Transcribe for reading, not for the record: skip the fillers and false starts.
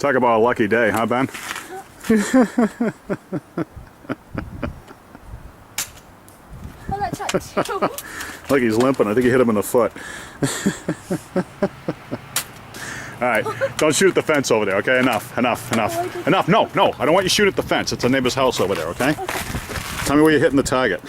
Talk about a lucky day, huh, Ben? Oh, that touched you. Look, he's limping. I think he hit him in the foot. All right, don't shoot at the fence over there, okay? Enough. No, I don't want you shooting at the fence. It's a neighbor's house over there, okay? Tell me where you're hitting the target.